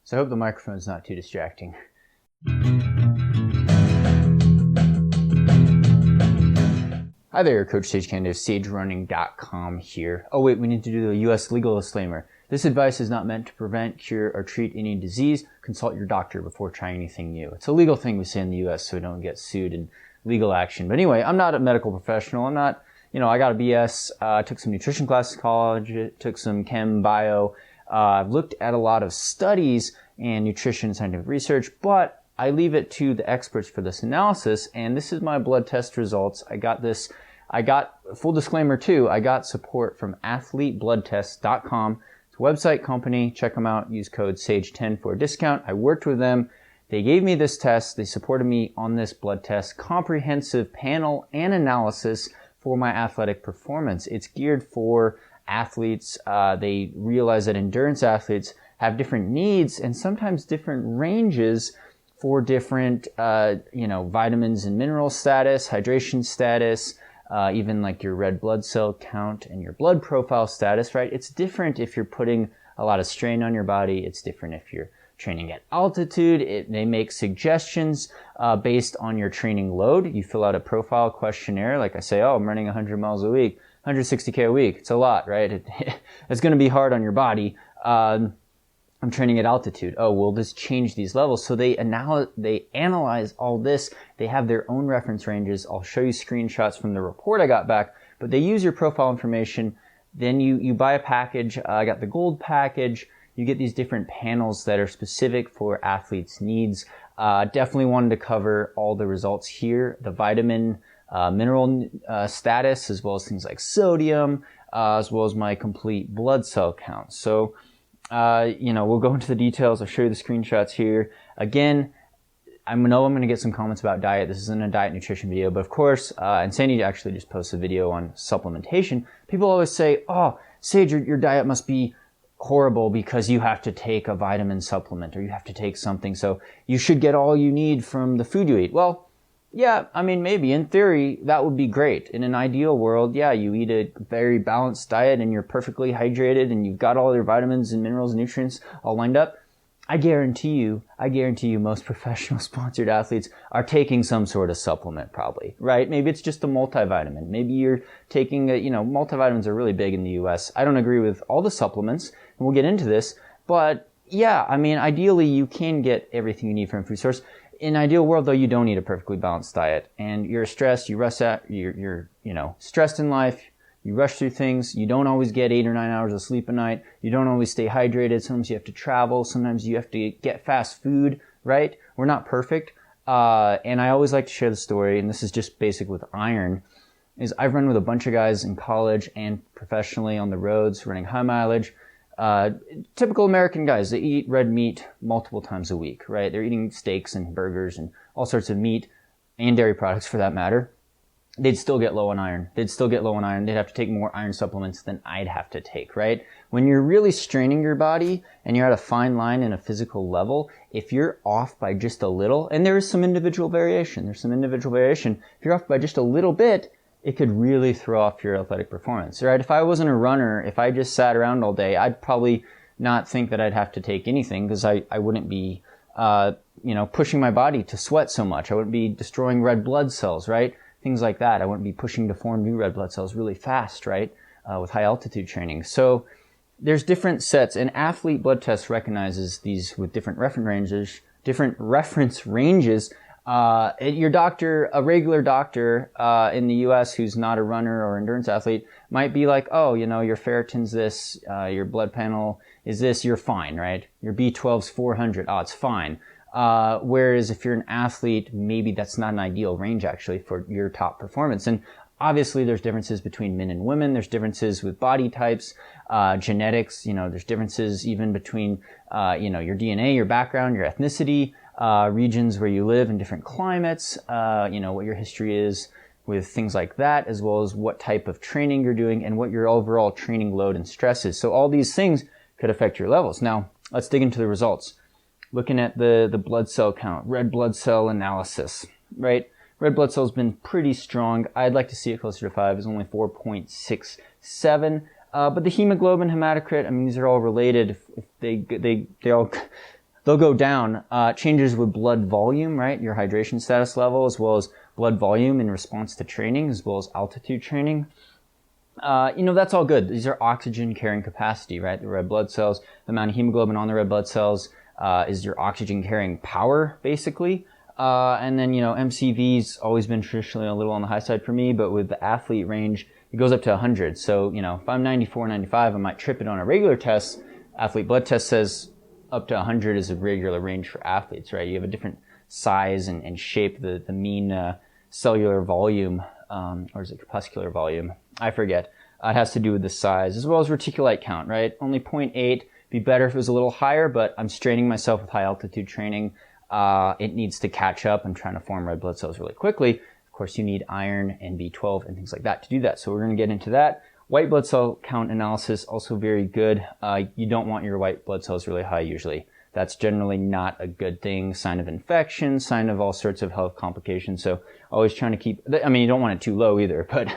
So I hope the microphone's not too distracting. Hi there, Coach Sage Canaday of SageRunning.com here. Oh wait, we need to do the U.S. legal disclaimer. This advice is not meant to prevent, cure, or treat any disease. Consult your doctor before trying anything new. It's a legal thing we say in the U.S. so we don't get sued in legal action. But anyway, I'm not a medical professional. I'm not, I got a BS. I took some nutrition classes in college, took some chem, bio. I've looked at a lot of studies and nutrition scientific research, but I leave it to the experts for this analysis, and this is my blood test results. I got, full disclaimer too, I got support from athletebloodtest.com. It's a website company. Check them out. Use code SAGE10 for a discount. I worked with them. They gave me this test. They supported me on this blood test. Comprehensive panel and analysis for my athletic performance. It's geared for athletes. They realize that endurance athletes have different needs and sometimes different ranges for different, vitamins and mineral status, hydration status, even like your red blood cell count and your blood profile status, right? It's different if you're putting a lot of strain on your body. It's different if you're training at altitude. They make suggestions based on your training load. You fill out a profile questionnaire. Like I say, I'm running 100 miles a week, 160K a week. It's a lot, right? It's going to be hard on your body. I'm training at altitude. Will this change these levels? So they analyze all this. They have their own reference ranges. I'll show you screenshots from the report I got back, but they use your profile information. Then you buy a package. I got the gold package. You get these different panels that are specific for athletes' needs. Definitely wanted to cover all the results here. The vitamin, mineral status, as well as things like sodium, as well as my complete blood cell count. So, we'll go into the details. I'll show you the screenshots here. Again, I know I'm going to get some comments about diet. This isn't a diet nutrition video, but of course, and Sandy actually just posted a video on supplementation. People always say, Sage, your diet must be horrible because you have to take a vitamin supplement or you have to take something. So you should get all you need from the food you eat. Well, yeah, maybe in theory, that would be great. In an ideal world, yeah, you eat a very balanced diet and you're perfectly hydrated and you've got all your vitamins and minerals and nutrients all lined up. I guarantee you most professional sponsored athletes are taking some sort of supplement probably, right? Maybe it's just a multivitamin. Maybe you're taking multivitamins are really big in the US. I don't agree with all the supplements, and we'll get into this, but yeah, ideally you can get everything you need from a food source. In an ideal world, though, you don't need a perfectly balanced diet, and you're stressed. You're stressed in life. You rush through things. You don't always get 8 or 9 hours of sleep a night. You don't always stay hydrated. Sometimes you have to travel. Sometimes you have to get fast food. Right? We're not perfect. And I always like to share the story, and this is just basic with iron. Is I've run with a bunch of guys in college and professionally on the roads, running high mileage. Typical American guys, they eat red meat multiple times a week, right? They're eating steaks and burgers and all sorts of meat and dairy products for that matter. They'd still get low on iron. They'd have to take more iron supplements than I'd have to take, right? When you're really straining your body and you're at a fine line in a physical level, if you're off by just a little, and there is some individual variation, if you're off by just a little bit, it could really throw off your athletic performance, right? If I wasn't a runner, if I just sat around all day, I'd probably not think that I'd have to take anything because I wouldn't be, pushing my body to sweat so much. I wouldn't be destroying red blood cells, right? Things like that. I wouldn't be pushing to form new red blood cells really fast, right? With high altitude training. So there's different sets. An athlete blood test recognizes these with different reference ranges. Your doctor, a regular doctor in the U.S. who's not a runner or endurance athlete might be like, your ferritin's this, your blood panel is this, you're fine, right? Your B12's 400, it's fine. Whereas if you're an athlete, maybe that's not an ideal range actually for your top performance. And obviously there's differences between men and women. There's differences with body types, genetics, there's differences even between, your DNA, your background, your ethnicity, regions where you live in different climates, what your history is with things like that, as well as what type of training you're doing and what your overall training load and stress is. So all these things could affect your levels. Now, let's dig into the results. Looking at the blood cell count, red blood cell analysis, right? Red blood cell has been pretty strong. I'd like to see it closer to 5. It's only 4.67. But the hemoglobin, hematocrit, these are all related. If they all they'll go down. Changes with blood volume, right? Your hydration status level, as well as blood volume in response to training, as well as altitude training. That's all good. These are oxygen carrying capacity, right? The red blood cells, the amount of hemoglobin on the red blood cells is your oxygen carrying power, basically. And then, MCV's always been traditionally a little on the high side for me, but with the athlete range, it goes up to 100. So, if I'm 94, 95, I might trip it on a regular test. Athlete blood test says up to 100 is a regular range for athletes, right? You have a different size and shape, the mean cellular volume, or is it corpuscular volume? I forget. It has to do with the size, as well as reticulite count, right? Only 0.8. Be better if it was a little higher, but I'm straining myself with high altitude training. It needs to catch up. I'm trying to form red blood cells really quickly. Of course, you need iron and B12 and things like that to do that. So we're going to get into that. White blood cell count analysis, also very good. You don't want your white blood cells really high usually. That's generally not a good thing. Sign of infection, sign of all sorts of health complications. So always trying to keep, you don't want it too low either, but,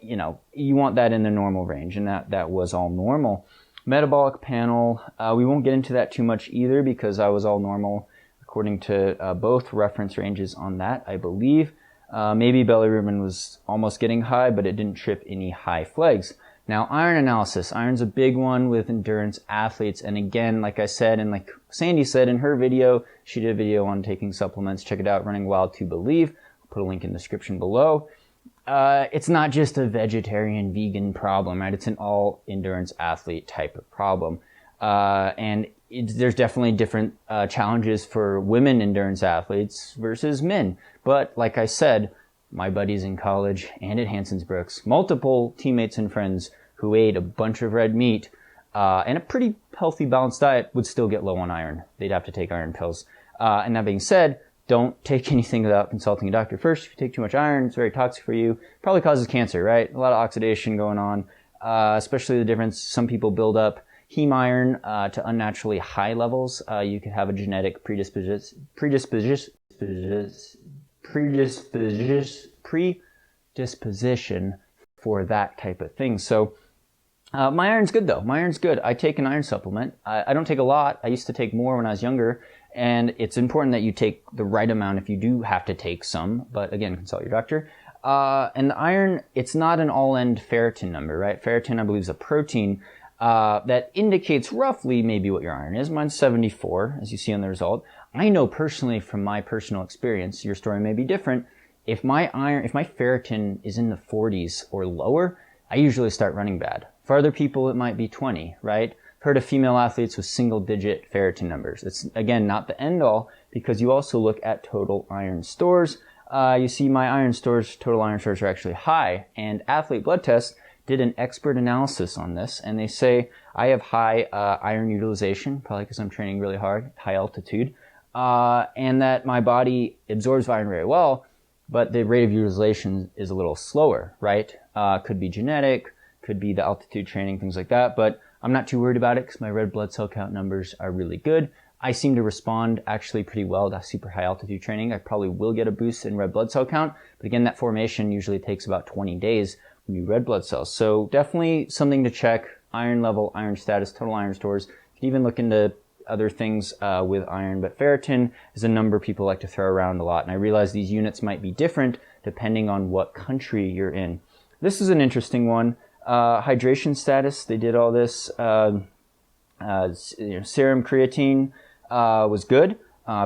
you want that in the normal range, and that was all normal. Metabolic panel, we won't get into that too much either because I was all normal according to both reference ranges on that, I believe. Maybe bilirubin was almost getting high, but it didn't trip any high flags. Now, iron analysis. Iron's a big one with endurance athletes. And again, like I said, and like Sandy said in her video, she did a video on taking supplements. Check it out, Running Wild to Believe. I'll put a link in the description below. It's not just a vegetarian, vegan problem, right? It's an all endurance athlete type of problem. There's definitely different challenges for women endurance athletes versus men. But like I said, my buddies in college and at Hanson's Brooks, multiple teammates and friends who ate a bunch of red meat and a pretty healthy, balanced diet would still get low on iron. They'd have to take iron pills. And that being said, don't take anything without consulting a doctor first. If you take too much iron, it's very toxic for you. Probably causes cancer, right? A lot of oxidation going on, especially the difference. Some people build up heme iron to unnaturally high levels. You could have a genetic predisposition for that type of thing. So my iron's good though. My iron's good. I take an iron supplement. I don't take a lot. I used to take more when I was younger, and it's important that you take the right amount if you do have to take some, but again, consult your doctor. And the iron, it's not an all-end ferritin number, right? Ferritin, I believe, is a protein that indicates roughly maybe what your iron is. Mine's 74, as you see on the result. I know personally from my personal experience, your story may be different. If my ferritin is in the 40s or lower, I usually start running bad. For other people, it might be 20, right? I've heard of female athletes with single-digit ferritin numbers. It's, again, not the end-all because you also look at total iron stores. You see my iron stores, total iron stores are actually high, and Athlete Blood Test did an expert analysis on this, and they say I have high iron utilization, probably because I'm training really hard, high altitude, and that my body absorbs iron very well, but the rate of utilization is a little slower, right? Could be genetic, could be the altitude training, things like that, but I'm not too worried about it because my red blood cell count numbers are really good. I seem to respond actually pretty well to super high altitude training. I probably will get a boost in red blood cell count, but again, that formation usually takes about 20 days when you red blood cells. So definitely something to check: iron level, iron status, total iron stores. You can even look into other things with iron, but ferritin is a number people like to throw around a lot. And I realize these units might be different depending on what country you're in. This is an interesting one. Hydration status, they did all this. Serum creatine was good.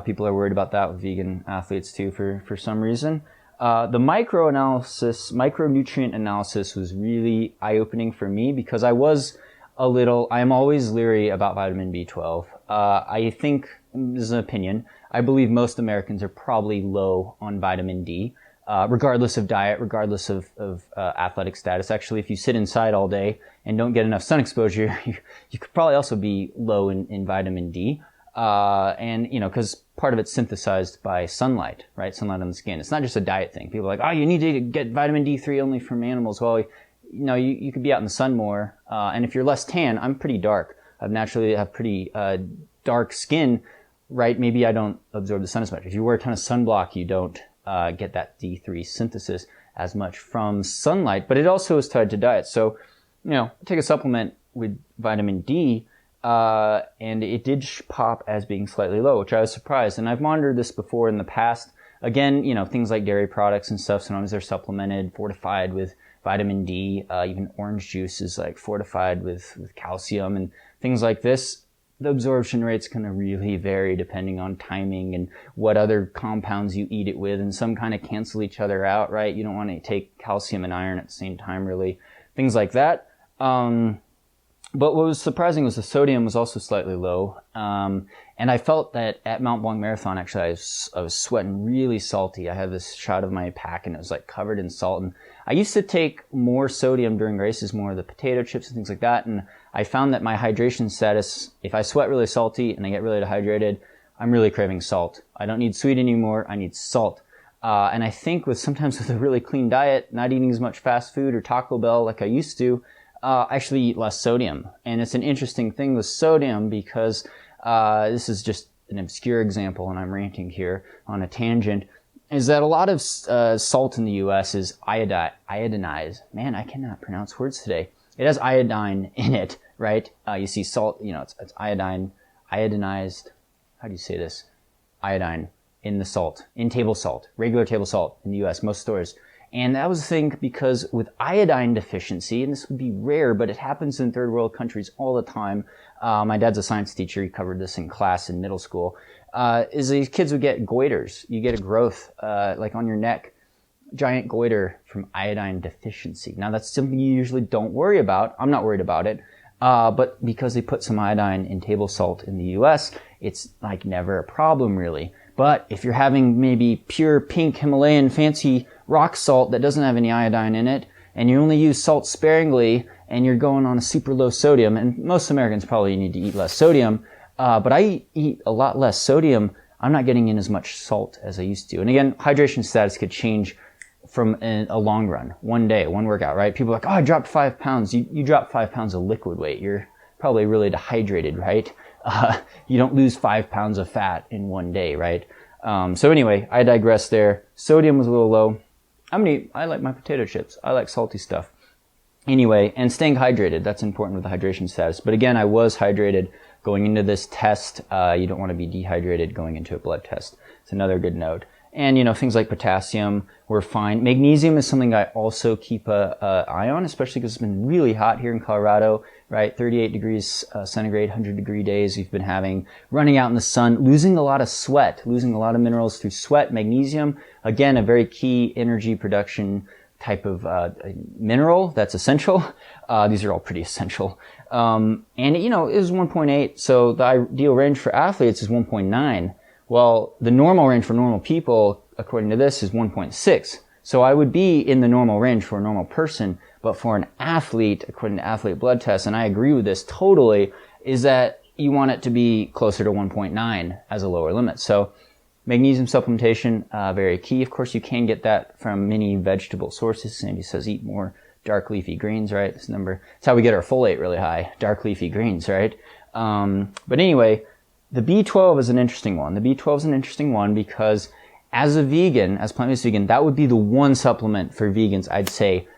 People are worried about that with vegan athletes too for some reason. The micronutrient analysis was really eye-opening for me because I am always leery about vitamin B12. I think, this is an opinion, I believe most Americans are probably low on vitamin D, regardless of diet, regardless of athletic status. Actually, if you sit inside all day and don't get enough sun exposure, you could probably also be low in vitamin D. Because part of it's synthesized by sunlight, right? Sunlight on the skin. It's not just a diet thing. People are like, oh, you need to get vitamin D3 only from animals. Well, you could be out in the sun more. And if you're less tan, I'm pretty dark. I naturally have pretty dark skin, right? Maybe I don't absorb the sun as much. If you wear a ton of sunblock, you don't get that D3 synthesis as much from sunlight, but it also is tied to diet. So, take a supplement with vitamin D, and it did pop as being slightly low, which I was surprised. And I've monitored this before in the past. Again, things like dairy products and stuff, sometimes they're supplemented, fortified with vitamin D. Even orange juice is like fortified with calcium and things like this. The absorption rate's going to really vary depending on timing and what other compounds you eat it with, and some kind of cancel each other out, right? You don't want to take calcium and iron at the same time, really. Things like that. But what was surprising was the sodium was also slightly low. And I felt that at Mount Blanc Marathon, actually, I was sweating really salty. I had this shot of my pack and it was like covered in salt. And I used to take more sodium during races, more of the potato chips and things like that. And I found that my hydration status, if I sweat really salty and I get really dehydrated, I'm really craving salt. I don't need sweet anymore. I need salt. And I think sometimes with a really clean diet, not eating as much fast food or Taco Bell like I used to, actually eat less sodium. And it's an interesting thing with sodium because this is just an obscure example, and I'm ranting here on a tangent, is that a lot of salt in the U.S. is iodinized. Man, I cannot pronounce words today. It has iodine in it, right? You see salt, it's iodinized. How do you say this? Iodine in the salt, in table salt, regular table salt in the U.S., most stores. And that was the thing because with iodine deficiency, and this would be rare, but it happens in third world countries all the time. My dad's a science teacher. He covered this in class in middle school. Is these kids would get goiters. You get a growth, like on your neck, giant goiter from iodine deficiency. Now that's something you usually don't worry about. I'm not worried about it. But because they put some iodine in table salt in the US, it's like never a problem really. But if you're having maybe pure pink Himalayan fancy rock salt that doesn't have any iodine in it, and you only use salt sparingly, and you're going on a super low sodium, and most Americans probably need to eat less sodium, but I eat a lot less sodium, I'm not getting in as much salt as I used to. And again, hydration status could change from a long run, one day, one workout, right? People are like, oh, I dropped 5 pounds. You dropped 5 pounds of liquid weight. You're probably really dehydrated, right? You don't lose 5 pounds of fat in one day, right? So anyway, I digress there. Sodium was a little low. I like my potato chips. I like salty stuff. Anyway, and staying hydrated, that's important with the hydration status. But again, I was hydrated going into this test. You don't want to be dehydrated going into a blood test. It's another good note. And, things like potassium were fine. Magnesium is something I also keep an eye on, especially because it's been really hot here in Colorado, right? 38 degrees centigrade, 100-degree days we've been having. Running out in the sun, losing a lot of sweat, losing a lot of minerals through sweat. Magnesium, again, a very key energy production type of mineral that's essential. These are all pretty essential. And, it is 1.8, so the ideal range for athletes is 1.9. Well, the normal range for normal people, according to this, is 1.6. So I would be in the normal range for a normal person, but for an athlete, according to athlete blood tests, and I agree with this totally, is that you want it to be closer to 1.9 as a lower limit. So magnesium supplementation, very key. Of course, you can get that from many vegetable sources. Sandy says eat more dark leafy greens, right? It's how we get our folate really high, dark leafy greens, right? But anyway, the B12 is an interesting one. The B12 is an interesting one because as a vegan, as plant-based vegan, that would be the one supplement for vegans I'd say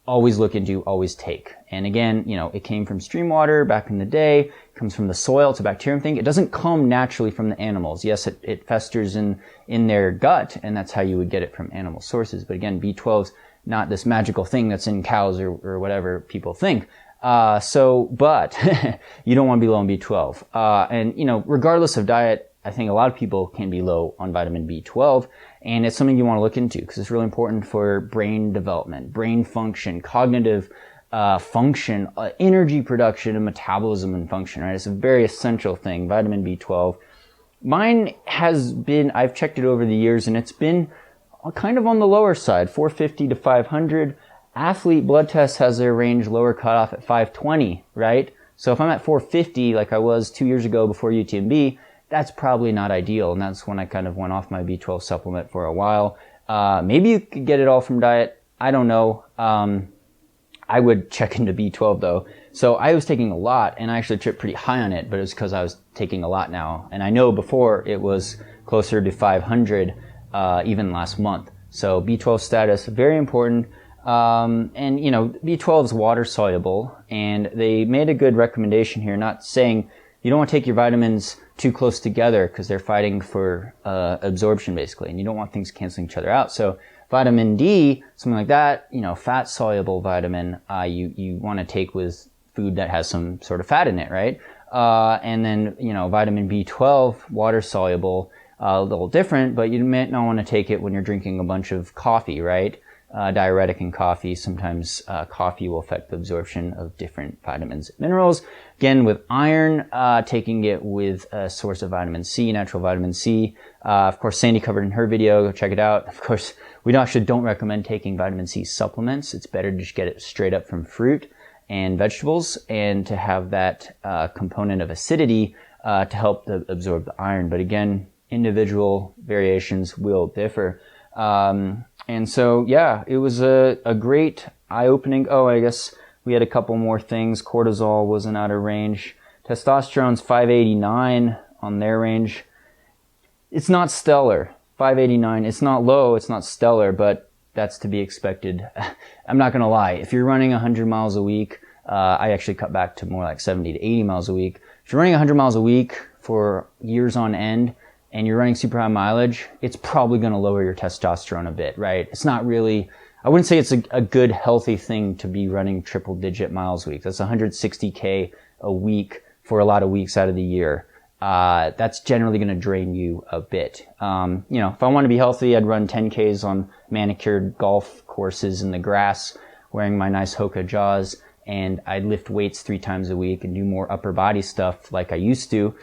always look into, always take. And again, it came from stream water back in the day. It comes from the soil. It's a bacterium thing. It doesn't come naturally from the animals. Yes, it festers in their gut, and that's how you would get it from animal sources. But again, B12's not this magical thing that's in cows or whatever people think. But you don't want to be low on B12. And, regardless of diet, I think a lot of people can be low on vitamin B12, and it's something you want to look into because it's really important for brain development, brain function, cognitive, function, energy production, and metabolism and function, right? It's a very essential thing, vitamin B12. Mine I've checked it over the years, and it's been kind of on the lower side, 450 to 500. Athlete blood test has their range lower cutoff at 520, right? So if I'm at 450 like I was 2 years ago before UTMB, that's probably not ideal. And that's when I kind of went off my B12 supplement for a while. Maybe you could get it all from diet. I don't know. I would check into B12 though. So I was taking a lot and I actually tripped pretty high on it, but it was because I was taking a lot now. And I know before it was closer to 500, even last month. So B12 status, very important. And, you know, B12 is water soluble, and they made a good recommendation here, not saying you don't want to take your vitamins too close together because they're fighting for absorption, basically, and you don't want things canceling each other out. So vitamin D, something like that, you know, fat soluble vitamin, you want to take with food that has some sort of fat in it, right? And then, you know, vitamin B12, water soluble, a little different, but you might not want to take it when you're drinking a bunch of coffee, right? Diuretic in coffee. Sometimes coffee will affect the absorption of different vitamins and minerals. Again, with iron, taking it with a source of vitamin C, natural vitamin C. Of course, Sandy covered in her video. Go check it out. Of course, we actually don't recommend taking vitamin C supplements. It's better to just get it straight up from fruit and vegetables, and to have that component of acidity to help absorb the iron. But again, individual variations will differ. And so, yeah, it was a great eye-opening. Oh, I guess we had a couple more things. Cortisol wasn't out of range. Testosterone's 589 on their range. It's not stellar. 589. It's not low. It's not stellar, but that's to be expected. I'm not going to lie. If you're running 100 miles a week, I actually cut back to more like 70 to 80 miles a week. If you're running 100 miles a week for years on end, and you're running super high mileage, it's probably going to lower your testosterone a bit, right? It's not really, I wouldn't say it's a good, healthy thing to be running triple digit miles a week. That's 160K a week for a lot of weeks out of the year. That's generally going to drain you a bit. You know, if I want to be healthy, I'd run 10Ks on manicured golf courses in the grass, wearing my nice Hoka Jaws, and I'd lift weights 3 times a week and do more upper body stuff like I used to.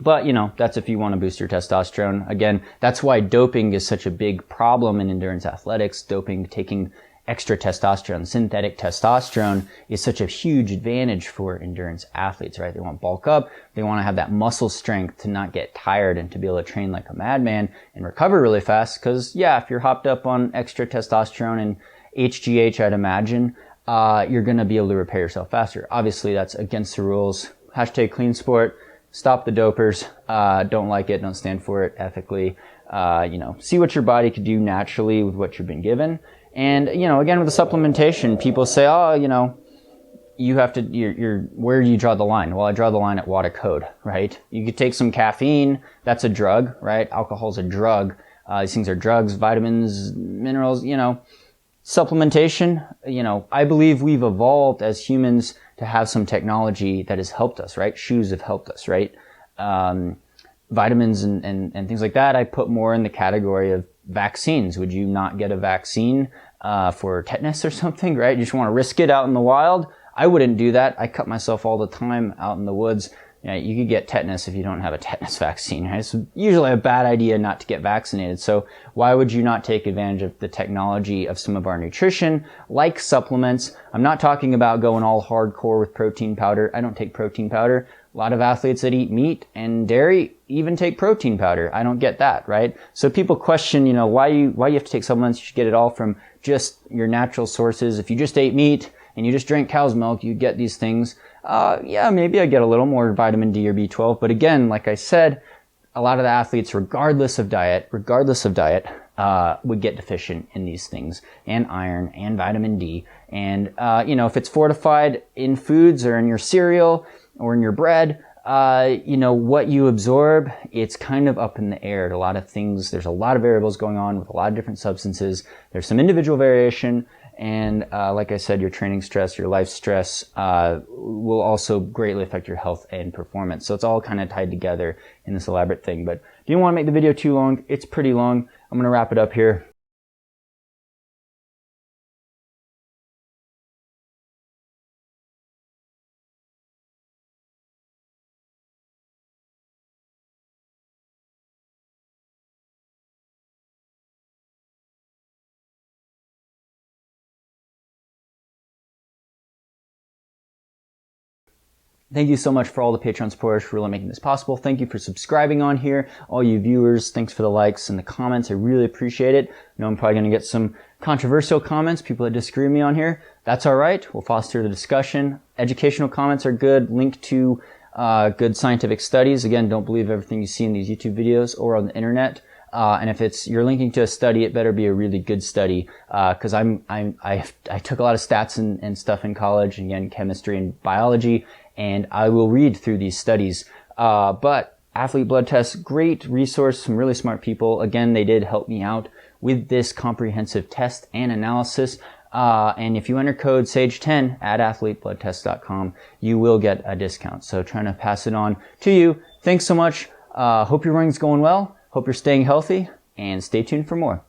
But, you know, that's if you want to boost your testosterone. Again, that's why doping is such a big problem in endurance athletics. Doping, taking extra testosterone, synthetic testosterone, is such a huge advantage for endurance athletes, right? They want to bulk up. They want to have that muscle strength to not get tired and to be able to train like a madman and recover really fast. Because, yeah, if you're hopped up on extra testosterone and HGH, I'd imagine, you're going to be able to repair yourself faster. Obviously, that's against the rules. Hashtag clean sport. Stop the dopers. Don't like it. Don't stand for it ethically. You know, see what your body could do naturally with what you've been given. And, you know, again, with the supplementation, people say, oh, you know, you have to, where do you draw the line? Well, I draw the line at what a code, right? You could take some caffeine. That's a drug, right? Alcohol's a drug. These things are drugs, vitamins, minerals, you know. Supplementation, you know, I believe we've evolved as humans to have some technology that has helped us, right? Shoes have helped us, right? Vitamins and things like that, I put more in the category of vaccines. Would you not get a vaccine for tetanus or something, right? You just want to risk it out in the wild? I wouldn't do that. I cut myself all the time out in the woods. You know, you could get tetanus if you don't have a tetanus vaccine, right? It's usually a bad idea not to get vaccinated. So why would you not take advantage of the technology of some of our nutrition, like supplements? I'm not talking about going all hardcore with protein powder. I don't take protein powder. A lot of athletes that eat meat and dairy even take protein powder. I don't get that, right? So people question, you know, why you have to take supplements. You should get it all from just your natural sources. If you just ate meat and you just drank cow's milk, you get these things. Yeah, maybe I get a little more vitamin D or B12. But again, like I said, a lot of the athletes, regardless of diet, would get deficient in these things, and iron and vitamin D. And, you know, if it's fortified in foods or in your cereal or in your bread, you know, what you absorb, it's kind of up in the air. A lot of things, there's a lot of variables going on with a lot of different substances. There's some individual variation. And like I said, your training stress, your life stress will also greatly affect your health and performance. So it's all kind of tied together in this elaborate thing. But didn't want to make the video too long. It's pretty long. I'm going to wrap it up here. Thank you so much for all the Patreon supporters for really making this possible. Thank you for subscribing on here. All you viewers, thanks for the likes and the comments. I really appreciate it. I know I'm probably going to get some controversial comments, people that disagree with me on here. That's all right. We'll foster the discussion. Educational comments are good. Link to good scientific studies. Again, don't believe everything you see in these YouTube videos or on the internet. And if you're linking to a study, it better be a really good study. Cause I took a lot of stats and stuff in college, again, chemistry and biology, and I will read through these studies. But athlete blood tests, great resource, some really smart people. Again, they did help me out with this comprehensive test and analysis. And if you enter code SAGE10 at athletebloodtest.com, you will get a discount. So trying to pass it on to you. Thanks so much. Hope your running's going well. Hope you're staying healthy, and stay tuned for more.